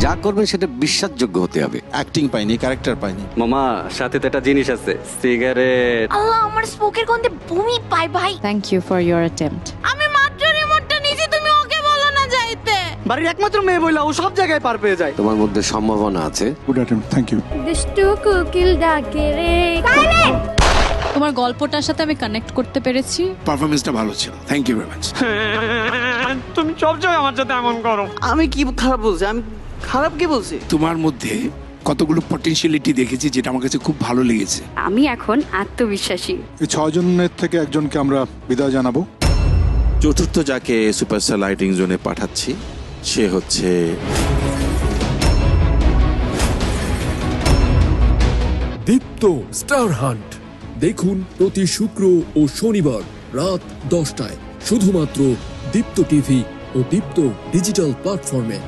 যা করবেন সেটা বিশ্বাসযোগ্য হতে হবে। অ্যাক্টিং পাইনি, ক্যারেক্টার পাইনি। মামা সাথে তো একটা জিনিস আছে, সিগারেট। আল্লাহ, আমার স্মোকের গন্ধে বমি পায় ভাই। Thank you for your attempt. আমি মাত্র রিমোটটা নিয়েছি, তুমি ওকে বলো না যাইতে। বাড়ির একমাত্র মেয়ে বইলা ও সব জায়গায় পার পেয়ে যায়। তোমার মধ্যে সম্ভাবনা আছে। Good attempt, thank you. দুষ্টু কোকিল ডাকে রে। তোমার গল্পটার সাথে আমি কানেক্ট করতে পেরেছি। পারফরম্যান্সটা ভালো ছিল, থ্যাংক ইউ ভেরি মাচ। তুমি সবসময় আমার সাথে এমন করো। আমি কি খারাপ বলছি? আমি খারাপ কি বলছি? তোমার মধ্যে কতগুলো পটেনশিয়ালিটি দেখেছি যেটা আমার কাছে খুব ভালো লেগেছে। আমি এখন আত্মবিশ্বাসী। এই 6 জনের থেকে একজনকে আমরা বিদায় জানাবো। চতুর্থ যাকে সুপারস্টার লাইটিং জোনে পাঠাচ্ছি সে হচ্ছে দীপ্ত স্টার হান্ট। দেখুন প্রতি শুক্র ও শনিবার রাত 10টায় শুধুমাত্র দীপ্ত টিভি ও দীপ্ত ডিজিটাল প্ল্যাটফর্মে।